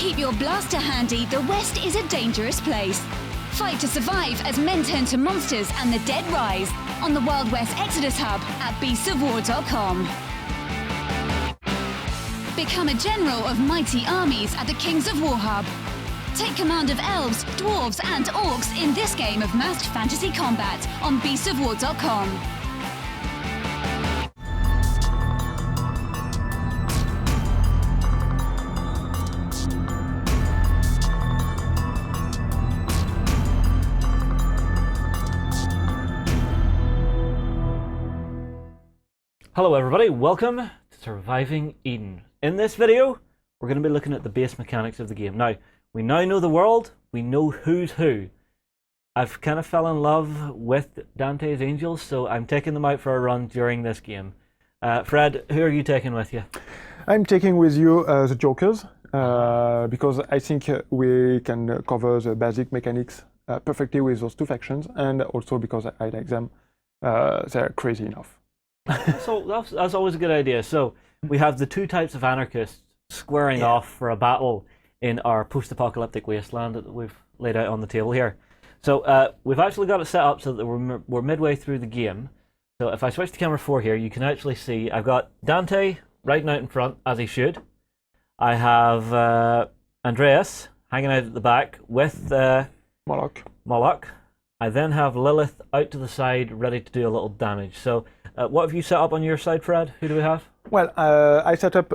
Keep your blaster handy, the West is a dangerous place. Fight to survive as men turn to monsters and the dead rise on the Wild West Exodus Hub at beastsofwar.com. Become a general of mighty armies at the Kings of War Hub. Take command of elves, dwarves and orcs in this game of masked fantasy combat on beastsofwar.com. Hello everybody, welcome to Surviving Eden. In this video, we're going to be looking at the base mechanics of the game. Now, we now know the world, we know who's who. I've kind of fell in love with Dante's Angels, so I'm taking them out for a run during this game. Fred, who are you taking with you? I'm taking with you the Jokers, because I think we can cover the basic mechanics perfectly with those two factions, and also because I like them. They're crazy enough. So that's always a good idea. So we have the two types of anarchists squaring off for a battle in our post-apocalyptic wasteland that we've laid out on the table here. So we've actually got it set up so that we're midway through the game. So if I switch to camera 4 here, you can actually see I've got Dante right out in front, as he should. I have Andreas hanging out at the back with Moloch. I then have Lilith out to the side, ready to do a little damage. So what have you set up on your side, Fred? Who do we have? Well, I set up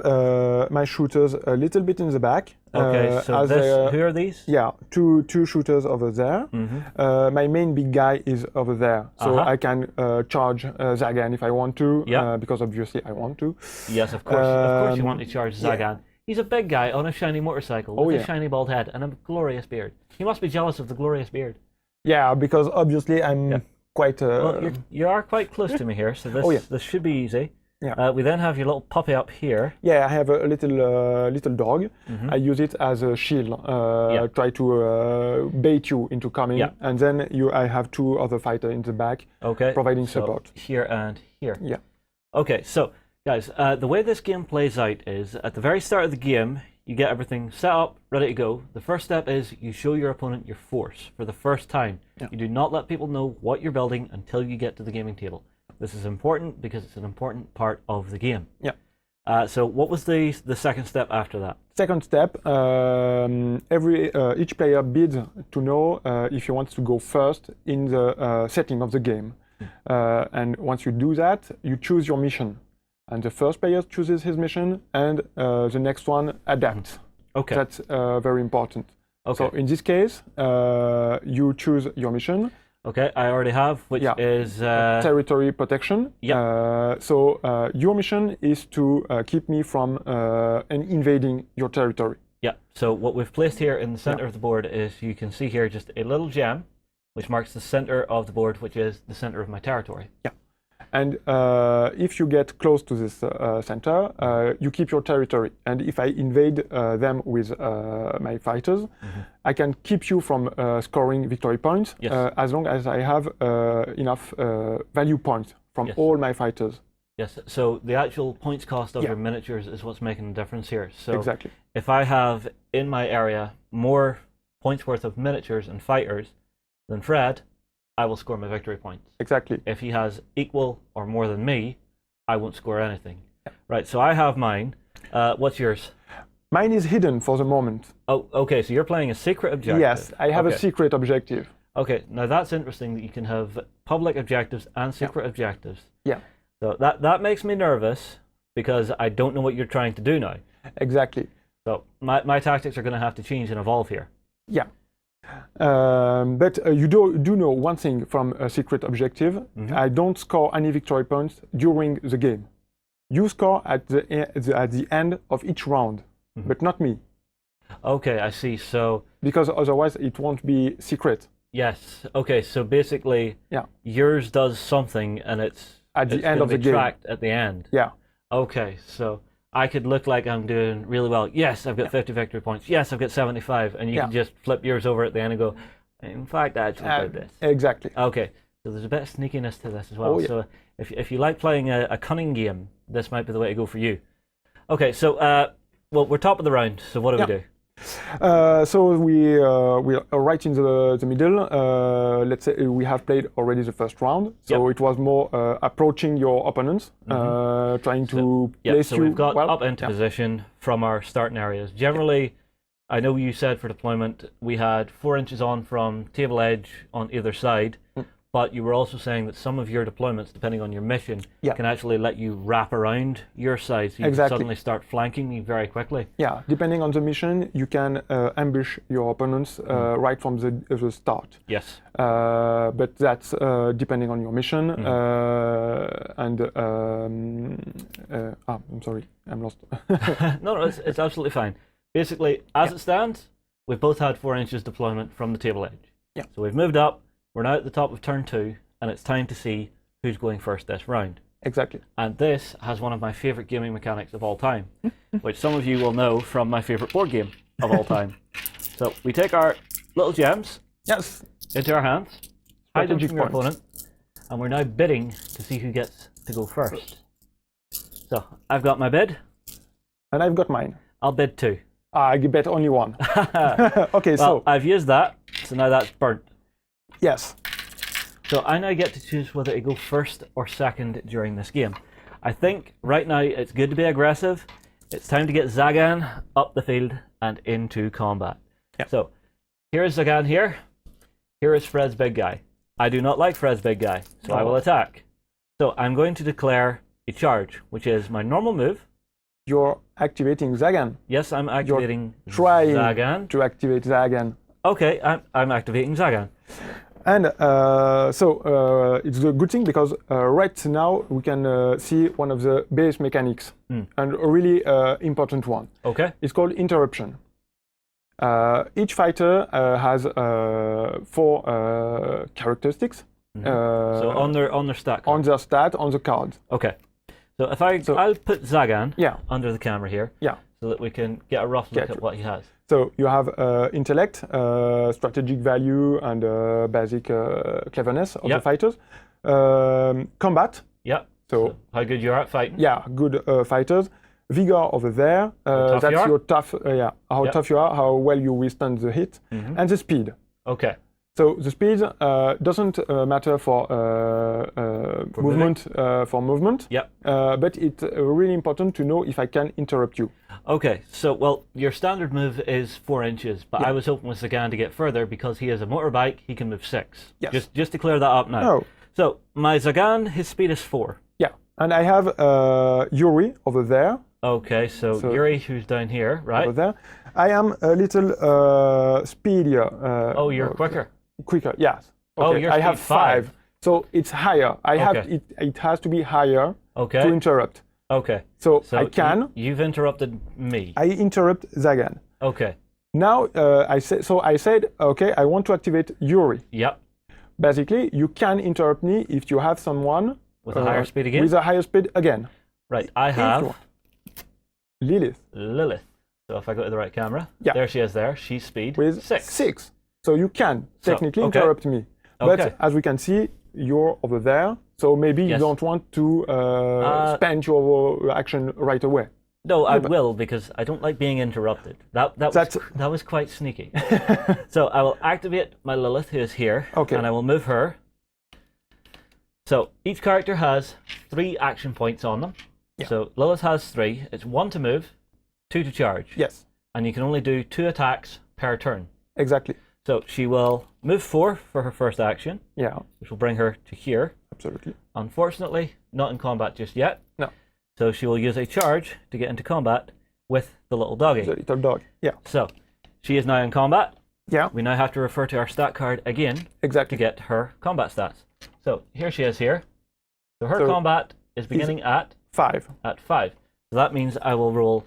my shooters a little bit in the back. Okay, so who are these? Yeah, two shooters over there. Mm-hmm. My main big guy is over there, so I can charge Zagan if I want to, because obviously I want to. Yes, of course you want to charge Zagan. Yeah. He's a big guy on a shiny motorcycle with a shiny bald head and a glorious beard. He must be jealous of the glorious beard. Yeah, because obviously I'm quite... Well, you are quite close to me here, so this should be easy. Yeah. We then have your little puppy up here. Yeah, I have a little dog. Mm-hmm. I use it as a shield. Try to bait you into coming, and then I have two other fighters in the back, providing support. Here and here. Yeah. Okay, so guys, the way this game plays out is at the very start of the game, you get everything set up, ready to go. The first step is you show your opponent your force for the first time. Yeah. You do not let people know what you're building until you get to the gaming table. This is important because it's an important part of the game. Yeah. So what was the second step after that? Second step, each player bids to know if he wants to go first in the setting of the game. And once you do that, you choose your mission. And the first player chooses his mission, and the next one adapts. Okay. That's very important. Okay. So in this case, you choose your mission. Okay, I already have, which is... territory protection. Yeah. So your mission is to keep me from invading your territory. Yeah, so what we've placed here in the center of the board is, you can see here just a little gem, which marks the center of the board, which is the center of my territory. Yeah. And if you get close to this center, you keep your territory. And if I invade them with my fighters, I can keep you from scoring victory points as long as I have enough value points from all my fighters. Yes, so the actual points cost of your miniatures is what's making the difference here. So exactly. If I have in my area more points worth of miniatures and fighters than Fred, I will score my victory points. Exactly. If he has equal or more than me, I won't score anything. Yeah. Right, so I have mine. What's yours? Mine is hidden for the moment. Oh, okay, so you're playing a secret objective. Yes, I have a secret objective. Okay, now that's interesting that you can have public objectives and secret objectives. Yeah. So that makes me nervous because I don't know what you're trying to do now. Exactly. So my tactics are going to have to change and evolve here. Yeah. But you do know one thing from a secret objective. I don't score any victory points during the game. You score at the end of each round, but not me. Okay, I see. So because otherwise it won't be secret. Yes. Okay. So basically, yours does something, and it's at the end of the game. Tracked at the end. Yeah. Okay. So I could look like I'm doing really well. Yes, I've got 50 victory points. Yes, I've got 75. And you can just flip yours over at the end and go, in fact, I actually did this. Exactly. Okay, so there's a bit of sneakiness to this as well. Oh, yeah. So if you like playing a cunning game, this might be the way to go for you. Okay, so well, we're top of the round, so what do we do? So we're right in the middle. Let's say we have played already the first round, so it was more approaching your opponents, trying to place so you. we've got up into position from our starting areas. Generally, I know you said for deployment we had 4 inches on from table edge on either side, but you were also saying that some of your deployments, depending on your mission, can actually let you wrap around your side, so you can suddenly start flanking me very quickly. Yeah, depending on the mission, you can ambush your opponents right from the start. Yes. But that's depending on your mission. I'm sorry, I'm lost. No, it's absolutely fine. Basically, as it stands, we've both had 4 inches deployment from the table edge. Yeah. So we've moved up. We're now at the top of turn 2, and it's time to see who's going first this round. Exactly. And this has one of my favorite gaming mechanics of all time, which some of you will know from my favorite board game of all time. So we take our little gems into our hands, hide them from your opponent, and we're now bidding to see who gets to go first. So I've got my bid. And I've got mine. I'll bid 2. I bet only 1. Okay, well, so I've used that, so now that's burnt. Yes. So I now get to choose whether to go first or second during this game. I think right now it's good to be aggressive. It's time to get Zagan up the field and into combat. So here is Zagan here. Here is Fred's big guy. I do not like Fred's big guy, so I will attack. So I'm going to declare a charge, which is my normal move. You're activating Zagan. Yes, I'm activating Zagan. To activate Zagan. Okay, I'm activating Zagan. And it's a good thing because right now we can see one of the base mechanics, and a really important one. Okay. It's called interruption. Each fighter has 4 characteristics. So on their stat card. On their stat, on the card. Okay. So if I'll put Zagan under the camera here, so that we can get a rough look at what he has. So you have intellect, strategic value, and basic cleverness of the fighters. Combat. Yeah. So how good you are at fighting. Yeah, good fighters. Vigor over there. That's your tough. How tough you are, how well you withstand the hit, and the speed. Okay. So the speed doesn't matter for movement. But it's really important to know if I can interrupt you. Okay, so well, your standard move is 4 inches, but I was hoping with Zagan to get further because he has a motorbike. He can move 6. Yes. Just to clear that up now. Oh. So my Zagan, his speed is 4. Yeah, and I have Yuri over there. Okay, so Yuri, who's down here, right? Over there. I am a little speedier. Oh, you're quicker. Quicker, yes. Okay. Oh, you're I have 5. So it's higher. It has to be higher to interrupt. Okay. So I can. You've interrupted me. I interrupt Zagan. Okay. Now I said, okay, I want to activate Yuri. Yep. Basically, you can interrupt me if you have someone with a higher speed again. With a higher speed again. Right. I have Lilith. So if I go to the right camera, there she is. There, she's speed with 6. 6. So you can technically interrupt me. But as we can see, you're over there. So maybe you don't want to spend your action right away. No, I will, because I don't like being interrupted. That was quite sneaky. So I will activate my Lilith, who is here, and I will move her. So each character has 3 action points on them. Yeah. So Lilith has 3. It's 1 to move, 2 to charge. Yes. And you can only do 2 attacks per turn. Exactly. So she will move 4 for her first action. Yeah. Which will bring her to here. Absolutely. Unfortunately, not in combat just yet. No. So she will use a charge to get into combat with the little doggy. The little dog, yeah. So she is now in combat. Yeah. We now have to refer to our stat card again to get her combat stats. So here she is here. So her combat is beginning at 5. At 5. So that means I will roll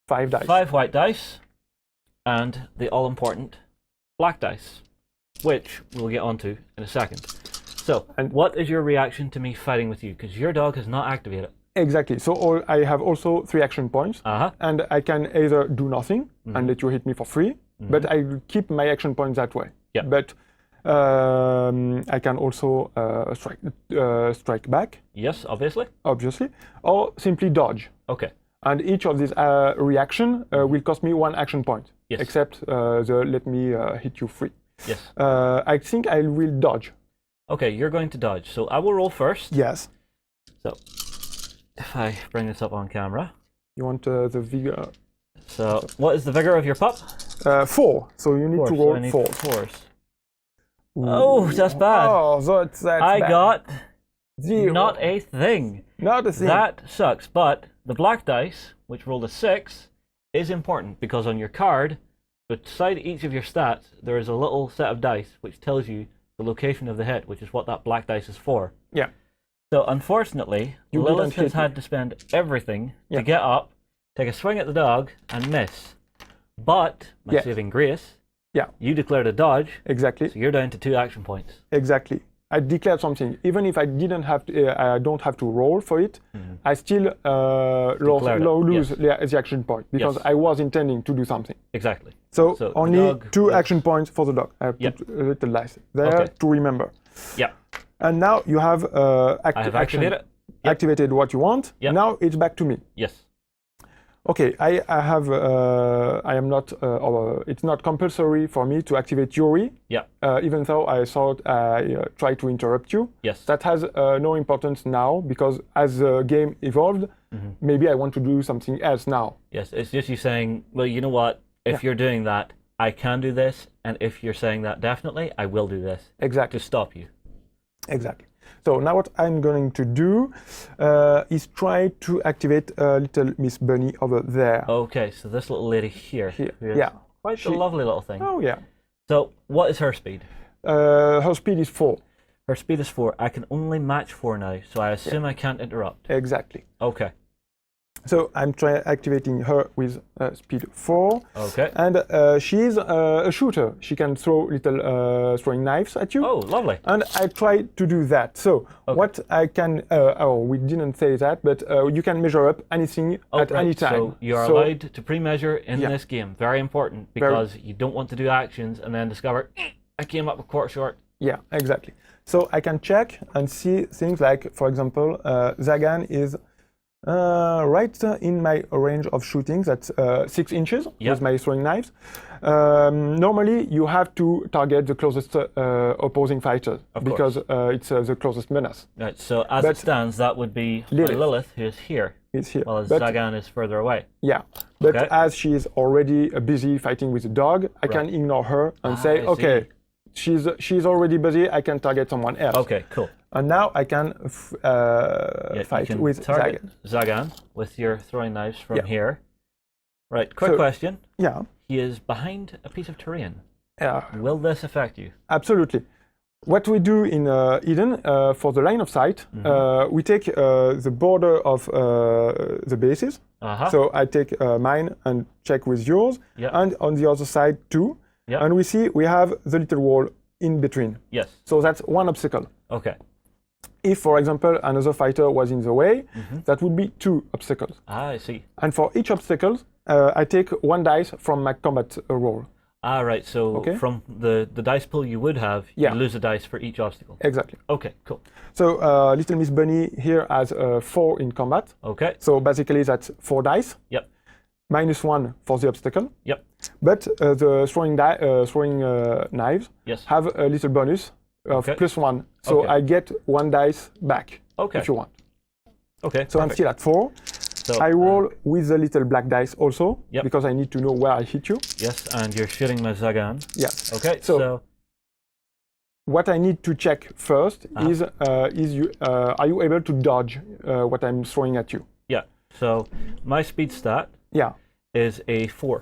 5 dice. 5 white dice and the all-important black dice, which we'll get onto in a second. So, what is your reaction to me fighting with you? Because your dog has not activated. Exactly. So I have also 3 action points, and I can either do nothing and let you hit me for free, but I keep my action points that way. Yeah. But I can also strike back. Yes, obviously. Obviously, or simply dodge. Okay. And each of these reaction will cost me 1 action point. Yes. Except the let me hit you 3. Yes. I think I will dodge. Okay, you're going to dodge. So I will roll first. Yes. So if I bring this up on camera. You want the vigor? So what is the vigor of your pup? 4. So you need to roll so I need 4. 4s. Oh, that's bad. Oh, that's I bad. got 0. not a thing. Not a thing. That sucks. But the black dice, which rolled a 6, is important because on your card, beside each of your stats, there is a little set of dice which tells you the location of the hit, which is what that black dice is for. Yeah. So unfortunately, You Lilith didn't has hit had to spend everything Yeah. to get up, take a swing at the dog, and miss. But my Yeah. saving grace, Yeah. you declared a dodge, Exactly. so you're down to 2 action points. Exactly. I declared something. Even if I didn't have to, I don't have to roll for it. I still Declared it, lose yes. the action point because Yes. I was intending to do something. Exactly. So, So the only dog 2 was- action points for the dog. I Yep. put a little dice there Okay. to remember. Yeah. And now you have I have activated it. Yep. activated what you want. Yep. Now it's back to me. Yes. Okay, I have. I am not. It's not compulsory for me to activate Yuri. Yeah. Even though I thought I tried to interrupt you. Yes. That has no importance now because as the game evolved, maybe I want to do something else now. Yes. It's just you saying, well, you know what? If Yeah. you're doing that, I can do this, and if you're saying that definitely, I will do this Exactly. to stop you. Exactly. So now what I'm going to do is try to activate little Miss Bunny over there. Okay, so this little lady here. Here. who is Yeah. Quite She- a lovely little thing. Oh yeah. So what is her speed? Her speed is 4. Her speed is 4. I can only match 4 now, so I assume I can't interrupt. Exactly. Okay. So I'm activating her with speed 4. Okay. And she's a shooter. She can throw little throwing knives at you. Oh, lovely. And I try to do that. So Okay. what I can, we didn't say that, but you can measure up anything at any time. So you're allowed to pre-measure in Yeah. this game. Very important because you don't want to do actions and then discover I came up a quarter short. Yeah, exactly. So I can check and see things like, for example, Zagan is right in my range of shooting. That's 6 inches Yep. with my throwing knives. Normally, you have to target the closest opposing fighter Of because it's the closest menace. Right. So as But it stands, that would be Lilith. Lilith, who is here, It's here. while But Zagan is further away. yeah, but Okay. as she is already busy fighting with the dog, I can ignore her and say, I okay, she's already busy. I can target someone else. Okay. Cool. And now I can Yeah, fight you can with target Zagan. Zagan with your throwing knives from Yeah. here. Right. Quick So- question. Yeah, He is behind a piece of terrain. yeah, Will this affect you? absolutely. What we do in Eden for the line of sight, we take the border of the bases. Uh-huh. So I take mine and check with yours, Yeah. and on the other side too. Yeah. And we see we have the little wall in between. Yes. So that's one obstacle. Okay. If, for example, another fighter was in the way, that would be 2 obstacles. Ah, I see. And for each obstacle, I take 1 dice from my combat roll. Ah, right. So Okay. from the dice pool you would have, Yeah. you lose a dice for each obstacle. Exactly. Okay, cool. So little Miss Bunny here has 4 in combat. Okay. So basically that's 4 dice. Yep. -1 for the obstacle. Yep. But the throwing knives Yes. have a little bonus of Okay. +1. So Okay. I get 1 dice back Okay. if you want. Okay. So I'm perfect. still at 4. So, I roll with the little black dice also Yep. because I need to know where I hit you. Yes, and you're shooting my Zagan. Yes. Okay. So- So What I need to check first Uh-huh. is you are you able to dodge what I'm throwing at you? yeah. So my speed stat Yeah. is a 4.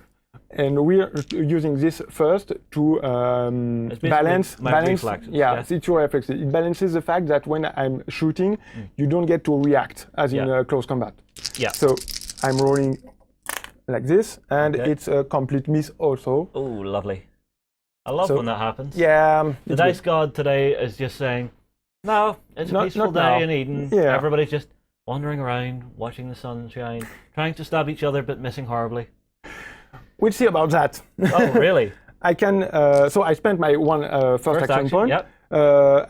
And we're using this first to It's basically balance. my balance. reflexes, Yeah, yes. it's your reflexes. It balances the fact that when I'm shooting, you don't get to react as in Yeah. close combat. Yeah. So I'm rolling like this, and Okay. it's a complete miss also. Oh, lovely. I love So- when that happens. Yeah. The it's dice god today is just saying, no, it's a Not- peaceful not day now. in Eden. Yeah. Everybody's just wandering around, watching the sun shine, trying to stab each other but missing horribly. We'll see about that. Oh, really? I can. So I spent my first action point. Yep.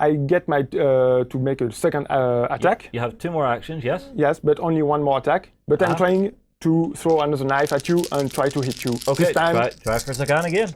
I get my to make a second attack. You have 2 more actions, yes? Yes, but only 1 more attack. But I'm Ah. trying to throw another knife at you and try to hit you. Okay, this time, try for Zagan again.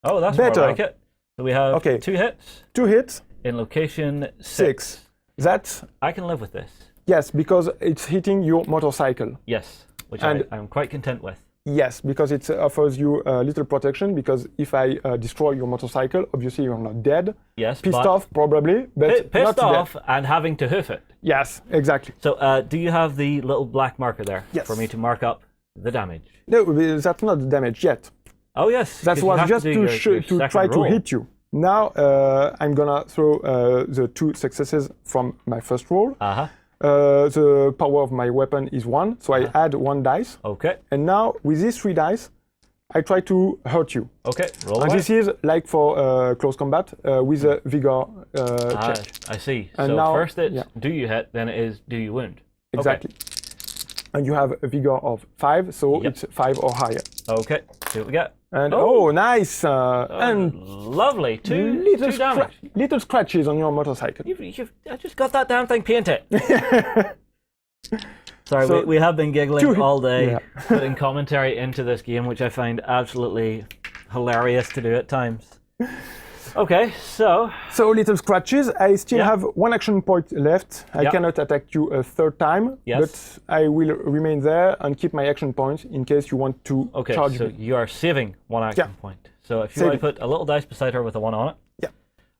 Oh, that's Better. more like it. So we have Okay. 2 hits 2 hits, in location 6. 6. That's, I can live with this. yes, because it's hitting your motorcycle. Yes, which And- I'm quite content with. Yes, because it offers you a little protection, because if I destroy your motorcycle, obviously you're not dead. Yes, Pissed but off, probably, but pissed not off dead. and having to hoof it. Yes, exactly. So do you have the little black marker there Yes. for me to mark up the damage? No, that's not the damage yet. Oh yes, That 'cause you was have just do to, your to second try to roll. hit you. Now I'm gonna throw the 2 successes from my first roll. Uh-huh. The power of my weapon is 1, so I add 1 dice. Okay, And now with these 3 dice, I try to hurt you. okay, roll And away. this is like for close combat with a vigor check. I see. And so now- first it's yeah. do you hit, then it is do you wound. Exactly. And you have a vigor of 5, so Yep. it's 5 or higher. Okay, see what we get. And Oh. nice! And Lovely, two damage. little scratches on your motorcycle. I just got that damn thing painted. Sorry, So- we have been giggling all day, Yeah. putting commentary into this game, which I find absolutely hilarious to do at times. Okay, so So little scratches. I still Yeah. have 1 action point left. I Yeah. cannot attack you a 3rd time, Yes. but I will remain there and keep my action points in case you want to okay, charge so me. you are saving 1 action Yeah. point. So if you Save want to put a little dice beside her with a 1 on it. Yeah.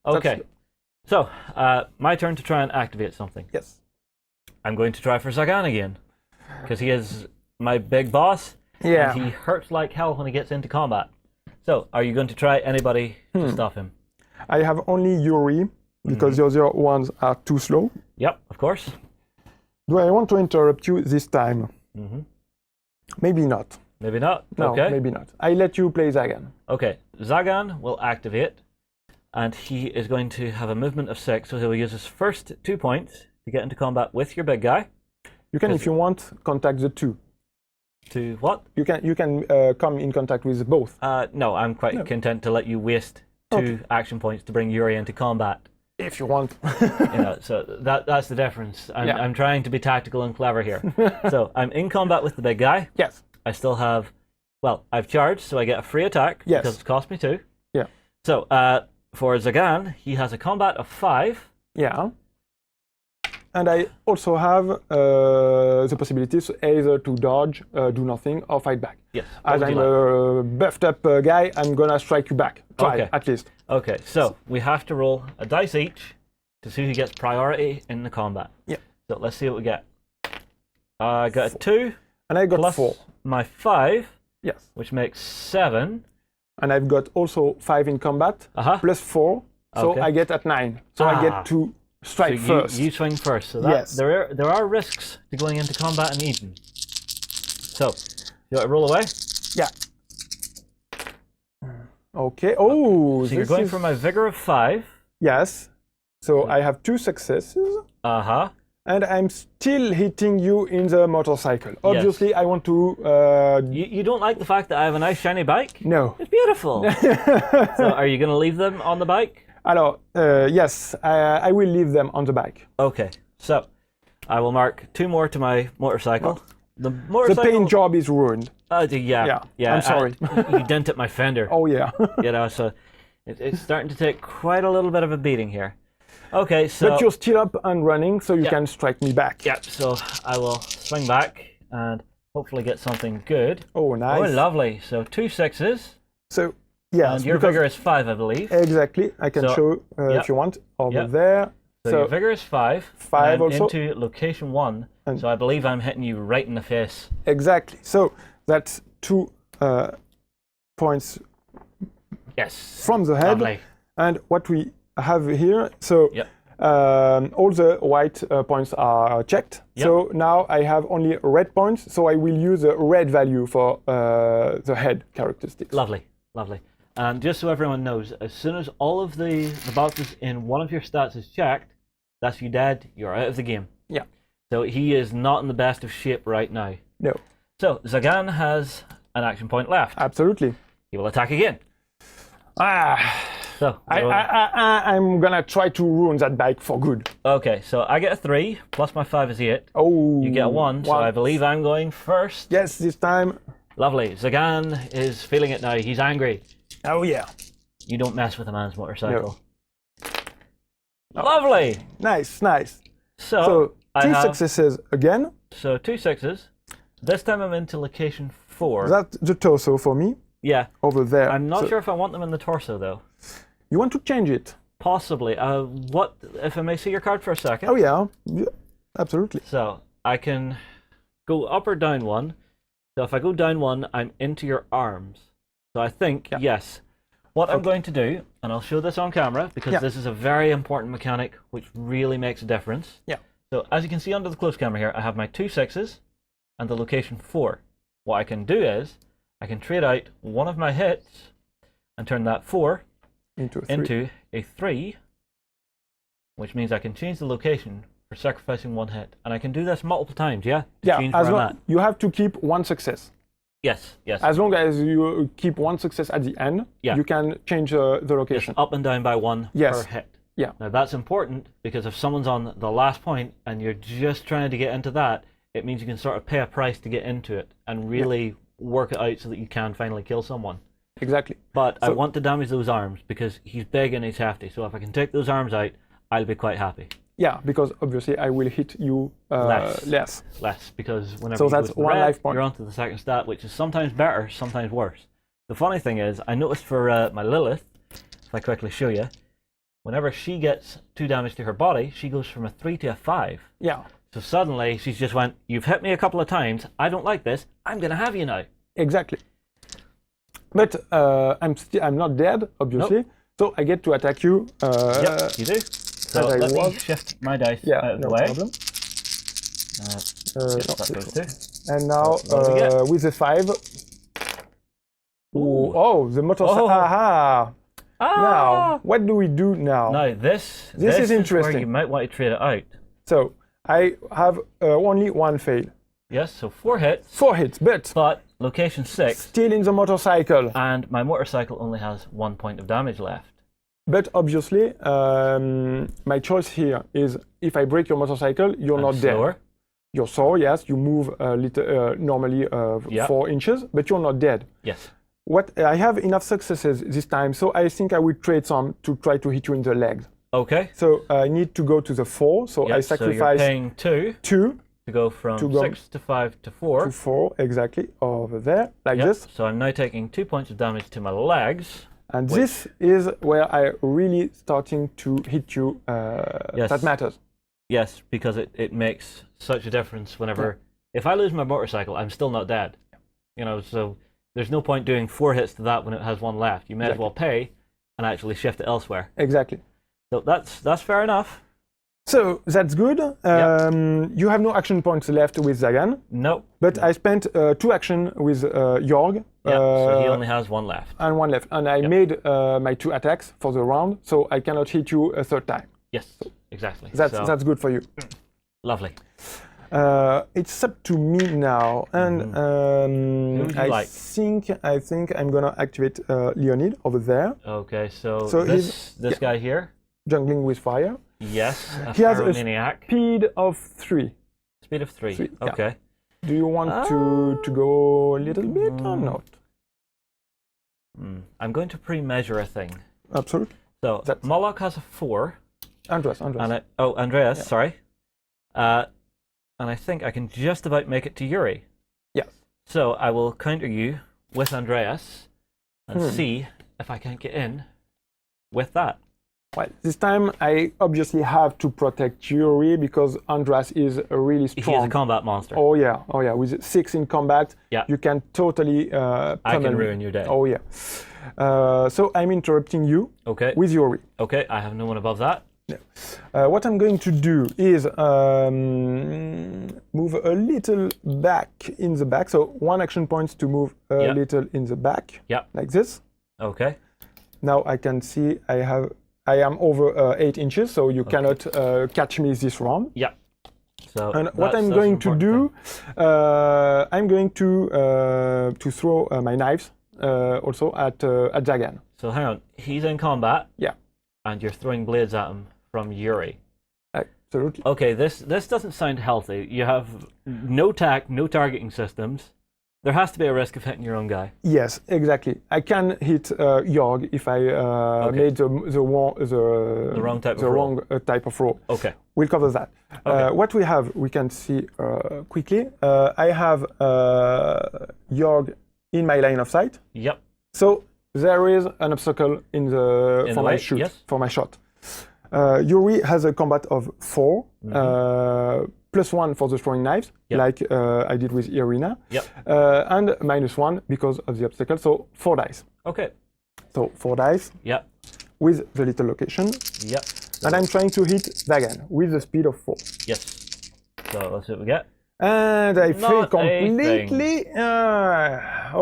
Okay. That's- So my turn to try and activate something. Yes. I'm going to try for Zagan again, because he is my big boss, Yeah. and he hurts like hell when he gets into combat. So, are you going to try anybody to stop him? I have only Yuri because the other ones are too slow. Yep, of course. Do I want to interrupt you this time? Mhm. Maybe not. Maybe not. No, Okay. maybe not. I let you play Zagan. Okay, Zagan will activate, and he is going to have a movement of 6, so he will use his first 2 points to get into combat with your big guy. You can, if you want, contact the 2. To what? You can come in contact with both. No, I'm quite content to let you waste 2 Okay. action points to bring Yuri into combat. If you want. So that's the difference. Yeah. I'm trying to be tactical and clever here. So I'm in combat with the big guy. Yes. I still have, well, I've charged, so I get a free attack Yes. because it's cost me 2. Yeah. So for Zagan, he has a combat of 5. Yeah. And I also have the possibilities either to dodge, do nothing, or fight back. Yes. As what would I'm you like? a buffed up guy, I'm gonna strike you back. Try, Okay. at least. Okay, so we have to roll a dice each to see who gets priority in the combat. Yeah. So let's see what we get. I got a 2 And I got plus 4. my 5, Yes. which makes 7. And I've got also 5 in combat, Uh-huh. plus 4. So Okay. I get at 9. So I Ah. get to strike So first. you swing first. So that, Yes. there are risks to going into combat in Eden. So, you want to roll away? Yeah. Okay. Oh, So you're this going is... for my vigor of 5. Yes. So I have 2 successes. Uh-huh. And I'm still hitting you in the motorcycle. Obviously, I want to... You don't like the fact that I have a nice shiny bike? No. It's beautiful. So are you going to leave them on the bike? Alors, yes, I will leave them on the bike. Okay. So I will mark 2 more to my motorcycle. The The motorcycle... paint job is ruined. Yeah. I'm sorry. You dented my fender. Oh, yeah. So it's starting to take quite a little bit of a beating here. Okay, so... But you're still up and running, so you Yeah. can strike me back. Yep, so I will swing back and hopefully get something good. Oh, nice. Oh, lovely. So 2 6s. So, yes. And your because- vigor is 5, I believe. Exactly. I can So, show yep. if you want over Yep. there. So your vigor is 5. 5 and I'm also. into location 1. And- So I believe I'm hitting you right in the face. Exactly. So that's 2 points Yes. from the head. Lovely. And what we have here, so Yep. all the white points are checked. Yep. So now I have only red points, so I will use a red value for the head characteristics. Lovely. Lovely. And just so everyone knows, as soon as all of the boxes in one of your stats is checked, that's you dead, you're out of the game. Yeah. So he is not in the best of shape right now. No, So Zagan has an action point left. absolutely. He will attack again. Ah, So I'm gonna try to ruin that bike for good. okay, so I get a 3 plus my 5 is 8. Oh, You get a 1, so I believe I'm going first. Yes, this time. Lovely. Zagan is feeling it now. He's angry. Oh yeah. You don't mess with a man's motorcycle. No. Lovely. Nice, nice. So two successes again. So 2 6s. This time I'm into location 4. That's the torso for me. Yeah. Over there. I'm not sure if I want them in the torso though. You want to change it? Possibly. What if I may see your card for a second? Oh yeah, absolutely. So I can go up or down 1. So if I go down 1, I'm into your arms. So I think yes. What I'm going to do, and I'll show this on camera because this is a very important mechanic which really makes a difference. Yeah. So as you can see under the close camera here, I have my 2 6s and the location 4. What I can do is I can trade out one of my hits and turn that 4 into a 3, which means I can change the location for sacrificing 1 hit. And I can do this multiple times, yeah? As long you have to keep 1 success. Yes, yes. As long as you keep 1 success at the end, you can change the location. It's up and down by 1 per hit. Yeah. Now that's important because if someone's on the last point and you're just trying to get into that, it means you can sort of pay a price to get into it and really work it out so that you can finally kill someone. Exactly. But I want to damage those arms because he's big and he's hefty. So if I can take those arms out, I'll be quite happy. Yeah, because obviously I will hit you less. Because whenever so that's 1 life point. You're onto the second stat, which is sometimes better, sometimes worse. The funny thing is, I noticed for my Lilith, if I quickly show you, whenever she gets 2 damage to her body, she goes from a 3 to a 5. Yeah. So suddenly she's just went, you've hit me a couple of times, I don't like this, I'm going to have you now. Exactly. But I'm not dead, obviously, so I get to attack you. Yep, you do. So let me shift my dice out of the way. Problem. And now with the 5. Oh, the motorcycle. Aha! Now, what do we do now? Now, this is interesting. Where you might want to trade it out. So, I have only 1 fail. Yes, so 4 hits. 4 hits, but location 6. Still in the motorcycle. And my motorcycle only has 1 point of damage left. But obviously, my choice here is if I break your motorcycle, you're not dead. You're sore, yes. You move a little, normally 4 inches, but you're not dead. Yes. What I have enough successes this time, so I think I will trade some to try to hit you in the legs. Okay. So I need to go to the 4. So I sacrifice. So you're paying 2 to go from 6 to 5 to 4. To 4, exactly, over there, like this. So I'm now taking 2 points of damage to my legs. And this is where I really starting to hit you. That matters. Yes, because it makes such a difference whenever... If I lose my motorcycle, I'm still not dead. You know, so there's no point doing 4 hits to that when it has 1 left. You may as well pay and actually shift it elsewhere. Exactly. So that's fair enough. So that's good. You have no action points left with Zagan. No. But I spent 2 action with Jorg. So he only has 1 left. And 1 left. And I made my 2 attacks for the round, so I cannot hit you a 3rd time. Yes, exactly. That's good for you. Lovely. It's up to me now, and I think I'm gonna activate Leonid over there. Okay, so this guy here, jungling with fire. Yes, he has a speed of 3. Speed of 3. Okay. Do you want to go a little bit or not? I'm going to pre-measure a thing. Absolutely. So Moloch has a 4. Andreas. Andreas, sorry. And I think I can just about make it to Yuri. Yes. So I will counter you with Andreas and see if I can get in with that. Well, this time I obviously have to protect Yuri because Andreas is really strong. He's a combat monster. Oh yeah. With 6 in combat, you can totally I can ruin your day. Oh yeah. So I'm interrupting you with Yuri. Okay, I have no one above that. Yeah. What I'm going to do is move a little back in the back. So 1 action point to move a little in the back. Yeah. Like this. Okay. Now I can see I am over 8 inches, so you cannot catch me this round. Yeah. So and what I'm going to do, I'm going to throw my knives also at Zagan. So hang on, he's in combat. Yeah. And you're throwing blades at him from Yuri. Absolutely. Okay, this doesn't sound healthy. You have no tac, no targeting systems. There has to be a risk of hitting your own guy. Yes, exactly. I can hit Jorg if I made the wrong type of wrong type of roll. Okay. We'll cover that. Okay. What we have, we can see quickly. I have Jorg in my line of sight. Yep. So there is an obstacle in the In for the my way, shoot, yes. for my shot. Yuri has a combat of 4, +1 for the throwing knives, Yep. like I did with Irina, Yep. and -1 because of the obstacle. So 4 dice. Okay. So 4 dice Yep. with the little location, Yep. and I'm trying to hit Vagan with the speed of 4. Yes. So let's see what we get. And I fail Not a thing. completely.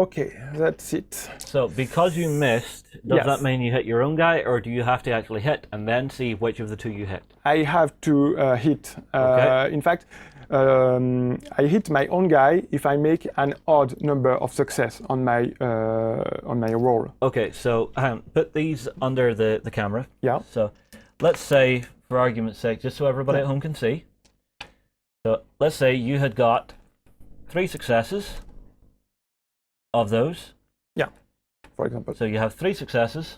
Okay, that's it. So because you missed, does Yes. that mean you hit your own guy, or do you have to actually hit and then see which of the two you hit? I have to hit. Okay. In fact, I hit my own guy if I make an odd number of success on my roll. Okay, so put these under the camera. Yeah. So let's say, for argument's sake, just so everybody at home can see. So let's say you had got 3 successes of those. Yeah, for example. So you have 3 successes.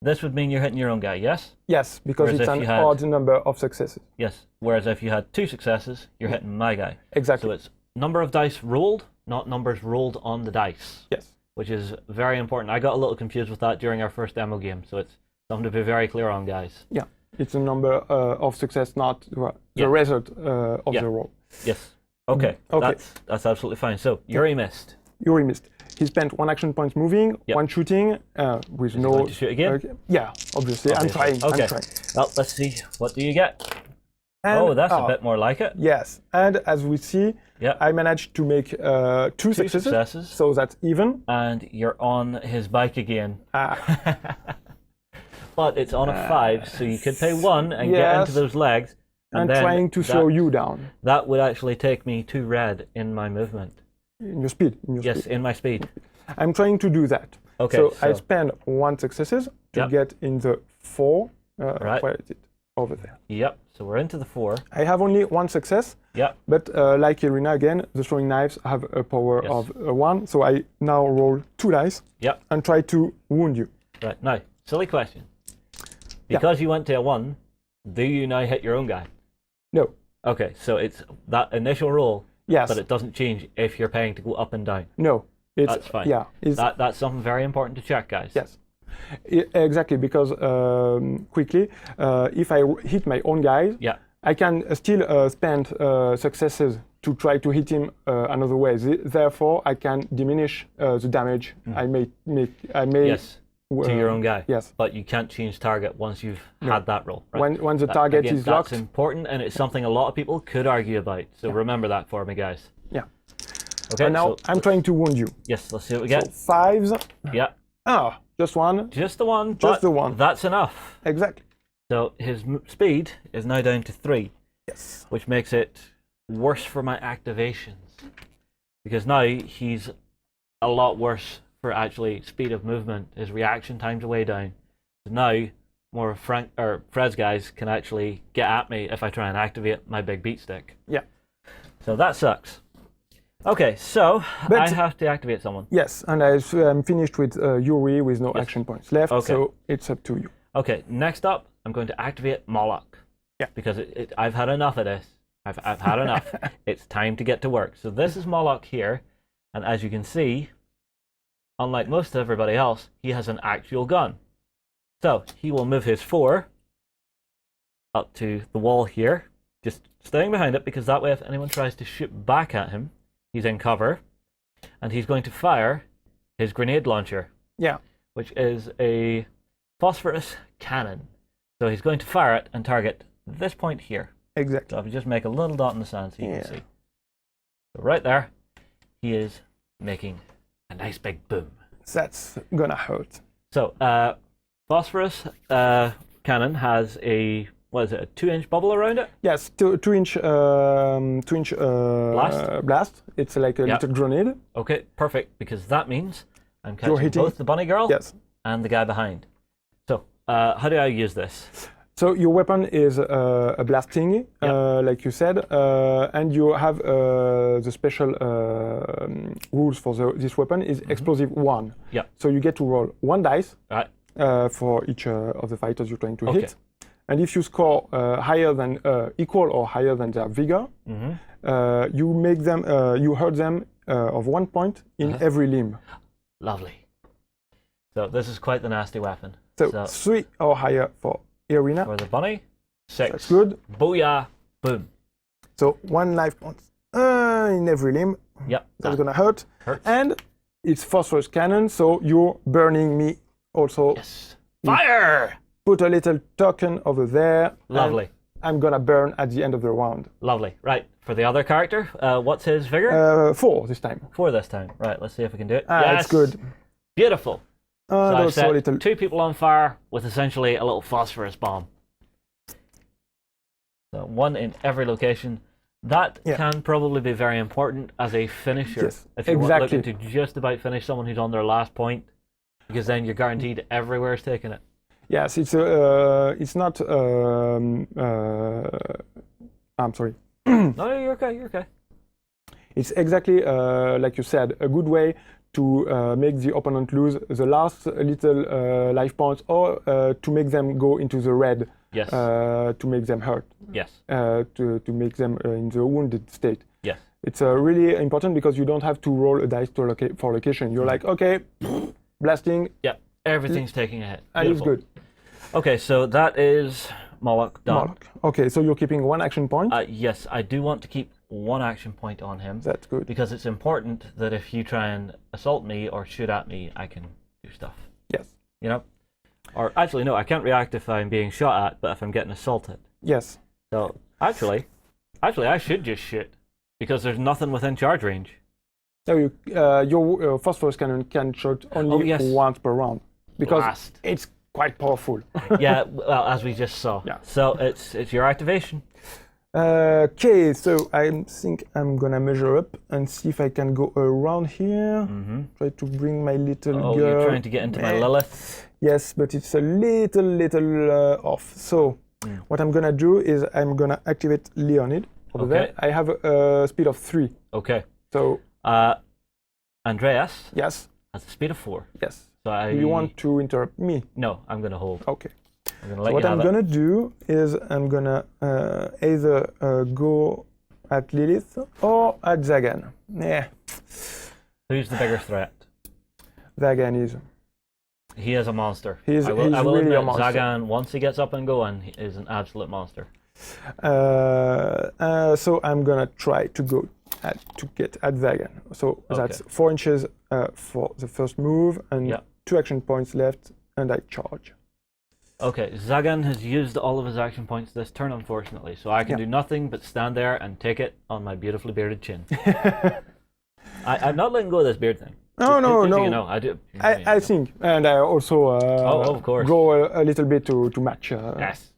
This would mean you're hitting your own guy, yes? Yes, because Whereas it's if an you had- odd number of successes. Yes. Whereas if you had 2 successes, you're hitting my guy. Exactly. So it's number of dice rolled, not numbers rolled on the dice. Yes. Which is very important. I got a little confused with that during our first demo game, so it's something to be very clear on, guys. Yeah, it's a number of success, not the Yeah. result of Yeah. the roll. Yes. Okay. Okay. That's absolutely fine. So Yuri missed. Yuri missed. He spent 1 action point moving, Yep. 1 shooting, with no. going to shoot again? Okay. Yeah, obviously. I'm trying. Okay. I'm trying. Well, let's see. What do you get? And, Oh, that's a bit more like it. Yes, and as we see, Yeah. I managed to make 2 successes, so that's even. And you're on his bike again. Ah, But it's on a 5, so you could pay 1 and get yes. into those legs. and then trying to slow you down That would actually take me 2 red in my movement. in your speed. Yes, Speed. in my speed. I'm trying to do that. Okay, So I so- spend 1 successes to Yep. get in the 4. Right. Where is it? Over there. Yep, so we're into the 4. I have only 1 success, Yep, but like Irina again, the throwing knives have a power Yes. of 1. So I now roll 2 dice yep. and try to wound you. Right, now, silly question. Because you went to a 1, do you now hit your own guy? No. Okay, so it's that initial roll, Yes. but it doesn't change if you're paying to go up and down. No. It's, That's fine. Yeah. It's, That's something very important to check, guys. Yes. Exactly, because quickly, if I hit my own guy, Yeah. I can still spend successes to try to hit him another way. Therefore, I can diminish the damage I may make. I may Yes, to your own guy. Yes. But you can't change target once you've had that roll. Right? When the target Again, is locked. That's important, and it's something a lot of people could argue about. So remember that for me, guys. Yeah. Okay, And now so I'm trying to wound you. yes, let's see what we So get. 5s. Yeah, Just 1. just the one. Just but the one. That's enough. Exactly. So his speed is now down to 3, Yes. which makes it worse for my activations. Because now he's a lot worse for actually speed of movement. His reaction times are way down. So now more Fred's guys can actually get at me if I try and activate my big beat stick. Yeah. So that sucks. Okay, so But- I have to activate someone. Yes, and I'm finished with Yuri with no Yes. action points left, Okay. so it's up to you. Okay, next up, I'm going to activate Moloch. Yeah. Because I've had enough of this. I've had enough. It's time to get to work. So this is Moloch here, and as you can see, unlike most everybody else, he has an actual gun. So he will move his 4 up to the wall here, just staying behind it, because that way if anyone tries to shoot back at him, he's in cover, and he's going to fire his grenade launcher. Yeah. Which is a phosphorus cannon. So he's going to fire it and target this point here. Exactly. So if you just make a little dot in the sand so you Yeah. can see. So right there, he is making a nice big boom. That's gonna hurt. So phosphorus cannon has a, what is it, a 2-inch bubble around it? Yes, 2-inch Blast? blast. It's like a Yeah. little grenade. Okay, perfect, because that means I'm catching both the bunny girl Yes. and the guy behind. So, how do I use this? So your weapon is a blasting, like you said, and you have the special rules for this weapon is explosive 1. Yeah. So you get to roll 1 dice Right. for each of the fighters you're trying to hit. And if you score higher than equal or higher than their vigor, you make them you hurt them of 1 point in every limb. Lovely. So this is quite the nasty weapon. So 3 or higher for Irina. For the bunny, 6. That's good. Booyah! Boom. So 1 life point in every limb. Yep. That's gonna hurt. Hurts. And it's phosphorus cannon, so you're burning me also. Yes. Fire! Put a little token over there. Lovely. I'm gonna burn at the end of the round. Lovely. Right. For the other character, what's his vigor? 4 this time. 4 this time. Right. Let's see if we can do it. Yes. It's good. Beautiful. So I set little... 2 people on fire with essentially a little phosphorus bomb. So 1 in every location. That can probably be very important as a finisher. Yes, if you're looking to just about finish someone who's on their last point, because then you're guaranteed everywhere is taking it. Yes, it's not. I'm sorry. No, you're okay. You're okay. It's exactly like you said, a good way to make the opponent lose the last little life points, or to make them go into the red. Yes. To make them hurt. Yes. To make them in the wounded state. Yes. It's really important because you don't have to roll a dice to for location. You're like, okay, blasting. Yeah. Everything's taking a hit. And it's good. Okay, so that is Moloch done. Moloch. Okay, so you're keeping 1 action point. Yes, I do want to keep 1 action point on him. That's good. Because it's important that if you try and assault me or shoot at me, I can do stuff. Yes. You know? Or actually, no, I can't react if I'm being shot at, but if I'm getting assaulted. Yes. So actually, I should just shoot because there's nothing within charge range. So your phosphorus cannon can shoot only once per round because it's quite powerful. Yeah, well, as we just saw. Yeah. So it's your activation. Okay, so I think I'm gonna measure up and see if I can go around here. Try to bring my little girl. Oh, you're trying to get into my Lilith? Yes, but it's a little off. So what I'm gonna do is I'm gonna activate Leonid over there. I have a speed of 3. Okay. So Andreas. Yes. Has a speed of 4. Yes. So do you want to interrupt me? No, I'm gonna hold. Okay. I'm gonna so what I'm gonna do is I'm gonna either go at Lilith or at Zagan. Yeah. Who's the bigger threat? Zagan is. He is a monster. He's I will really admit, a monster. Zagan, once he gets up and going, he is an absolute monster. So I'm gonna try to go to get at Zagan. So that's 4 inches for the first move, and 2 action points left, and I charge. Okay, Zagan has used all of his action points this turn, unfortunately, so I can do nothing but stand there and take it on my beautifully bearded chin. I'm not letting go of this beard thing. No. You know, I do. I think, and I also of course. grow a little bit to match. Yes.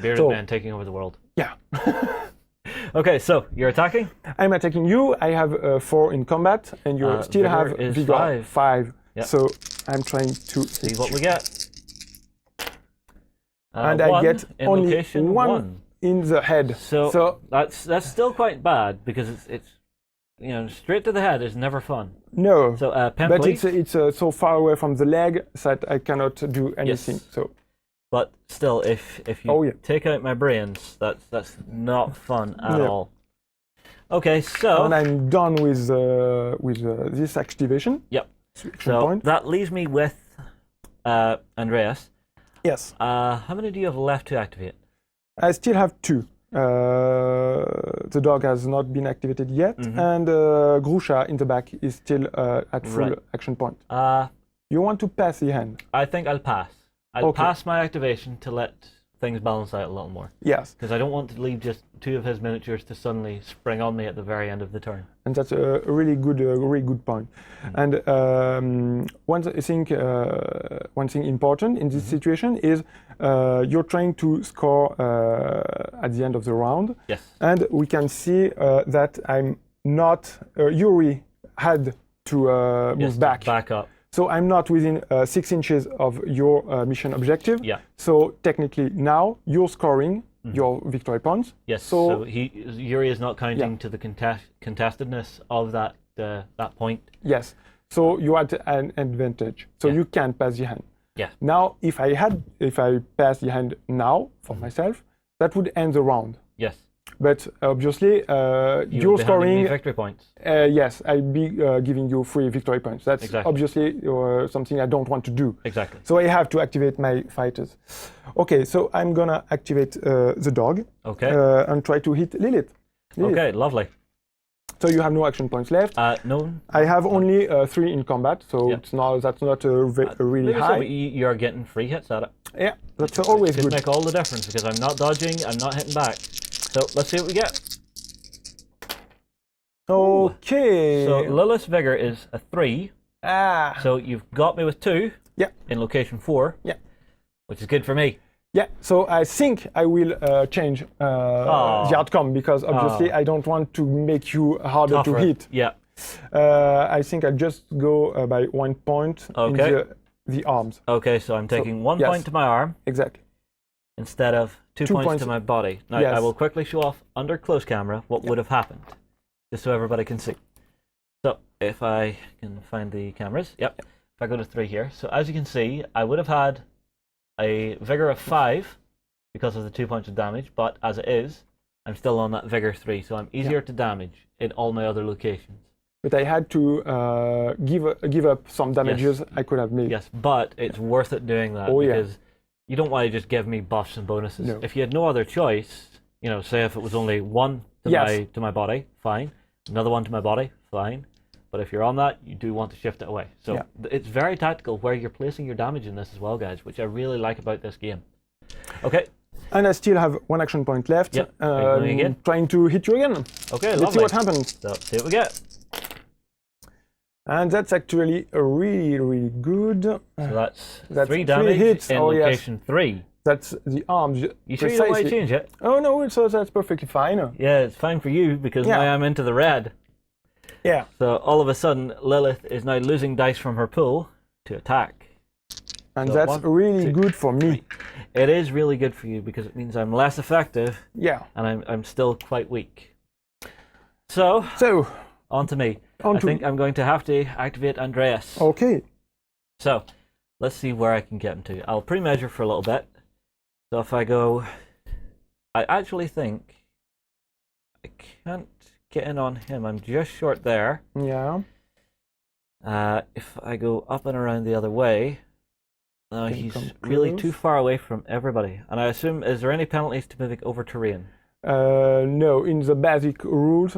Bearded man taking over the world. Yeah. Okay, so you're attacking? I'm attacking you. I have 4 in combat, and you still have vigor 5. Yep. So I'm trying to see what we get. And I get only 1 in the head. So that's still quite bad because it's straight to the head is never fun. No. So but it's so far away from the leg that I cannot do anything. Yes. So. But still, if you take out my brains, that's not fun at all. Okay, so and I'm done with this activation. Yep. So that leaves me with Andreas. Yes. How many do you have left to activate? I still have 2. The dog has not been activated yet, and Grusha in the back is still at full action point. You want to pass the hand? I think I'll pass. I'll pass my activation to let things balance out a little more. Yes. Because I don't want to leave just 2 of his miniatures to suddenly spring on me at the very end of the turn. And that's a really good point. And one thing important in this situation is you're trying to score at the end of the round. Yes. And we can see that I'm not. Yuri had to Yes, move back. Back up. So I'm not within 6 inches of your mission objective. Yeah. So technically now you're scoring your victory points. Yes. So Yuri is not counting to the contestedness of that that point. Yes. So you had an advantage. So you can pass the hand. Yeah. Now, if I pass the hand now for myself, that would end the round. Yes. But obviously, you're be handing scoring me victory points. Yes, I'll be giving you 3 victory points. That's obviously something I don't want to do. Exactly. So I have to activate my fighters. Okay, so I'm gonna activate the dog. Okay. And try to hit Lilith. Okay, lovely. So you have no action points left. No. I have only 3 in combat, so that's not really high. So you're getting free hits at it. Yeah, that's always Could good. make all the difference because I'm not dodging, I'm not hitting back. So let's see what we get. Okay. So Lilith's Vigor is a 3. So you've got me with 2. Yeah. In location 4. Yeah. Which is good for me. Yeah. So I think I will change the outcome because obviously I don't want to make you harder to hit. Yeah. I think I'll just go by 1 point in the arms. Okay, so I'm taking 1 point to my arm. Exactly. Instead of 2 points to my body. Now, I will quickly show off under close camera what would have happened, just so everybody can see. So, if I can find the cameras, if I go to 3 here. So, as you can see, I would have had a Vigor of 5 because of the 2 points of damage, but as it is, I'm still on that Vigor 3, so I'm easier to damage in all my other locations. But I had to give up some damages I could have made. Yes, but it's worth it doing that because you don't want to just give me buffs and bonuses. No. If you had no other choice, you know, say if it was only 1 to my body, fine. Another 1 to my body, fine. But if you're on that, you do want to shift it away. So it's very tactical where you're placing your damage in this as well, guys, which I really like about this game. Okay. And I still have 1 action point left. Yep. Trying to hit you again. Okay, Let's see what happens. So, see what we get. And that's actually really, really good. So that's 3 damage hits. in location 3. That's the arms. You sure you don't want to change it? Oh no, that's perfectly fine. Yeah, it's fine for you because now I'm into the red. Yeah. So all of a sudden, Lilith is now losing dice from her pool to attack. And so that's really good for me. It is really good for you because it means I'm less effective. Yeah. And I'm still quite weak. So on to me. I think I'm going to have to activate Andreas. Okay. So let's see where I can get him to. I'll pre-measure for a little bit. So if I go, I actually think I can't get in on him. I'm just short there. Yeah. If I go up and around the other way, he's really too far away from everybody. And I assume, is there any penalties to moving over terrain? No, in the basic rules,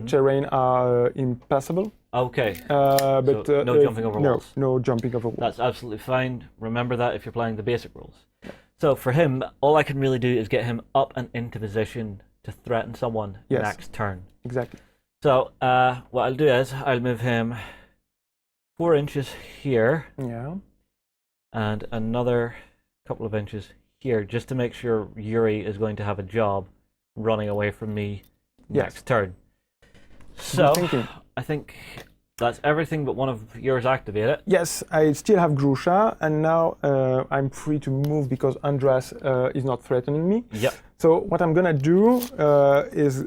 terrain are impassable. Okay. But so no jumping over walls. No jumping over walls. That's absolutely fine. Remember that if you're playing the basic rules. So for him, all I can really do is get him up and into position to threaten someone next turn. Exactly. So what I'll do is I'll move him 4 inches here. Yeah. And another couple of inches here, just to make sure Yuri is going to have a job running away from me next turn. So I think that's everything but one of yours activated. Yes, I still have Grusha, and now I'm free to move because Andras is not threatening me. Yep. So what I'm gonna do is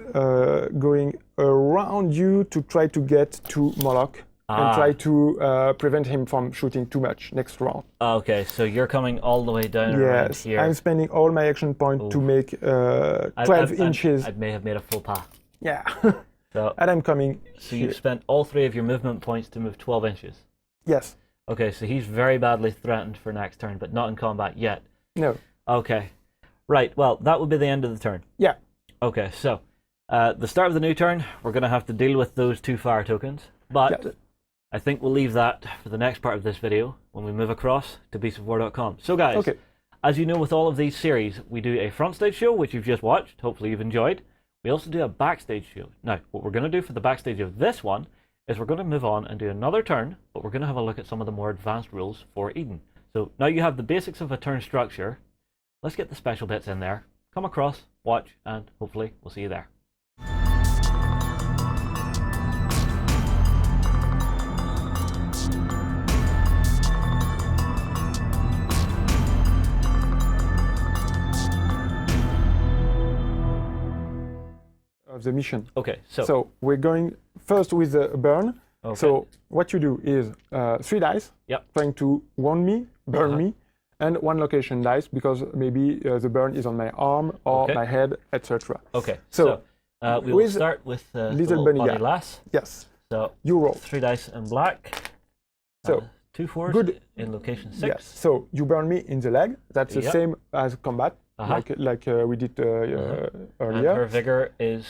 going around you to try to get to Moloch and try to prevent him from shooting too much next round. Okay, so you're coming all the way down around here. I'm spending all my action points to make 12 inches. I may have made a faux pas. Yeah. So, and I'm coming. So you've spent all 3 of your movement points to move 12 inches? Yes. Okay, so he's very badly threatened for next turn, but not in combat yet. No. Okay. Right, well, that would be the end of the turn. Yeah. Okay, so the start of the new turn, we're going to have to deal with those 2 fire tokens, but I think we'll leave that for the next part of this video when we move across to beastofwar.com. So guys, as you know with all of these series, we do a front stage show, which you've just watched. Hopefully you've enjoyed. We also do a backstage show. Now, what we're going to do for the backstage of this one is we're going to move on and do another turn, but we're going to have a look at some of the more advanced rules for Eden. So now you have the basics of a turn structure. Let's get the special bits in there. Come across, watch, and hopefully we'll see you there. the mission. Okay, so, So we're going first with the burn. okay. So what you do is 3 dice, Yep. trying to wound me, burn me, and 1 location dice because maybe the burn is on my arm or Okay. my head, etc. Okay, So, we will with start with the little little bunny bunny guy. lass. Yes, So you roll. 3 dice in black. So 2 4s good. in location 6. Yes. So you burn me in the leg. That's the Yep. same as combat, like we did And earlier. her vigor is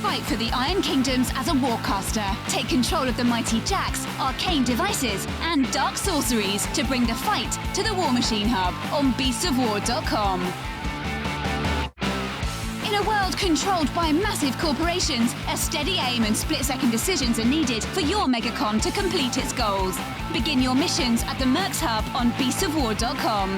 Fight for the Iron Kingdoms as a warcaster. Take control of the mighty jacks, arcane devices, and dark sorceries to bring the fight to the War Machine Hub on beastsofwar.com. In a world controlled by massive corporations, a steady aim and split-second decisions are needed for your Megacon to complete its goals. Begin your missions at the Mercs Hub on beastsofwar.com.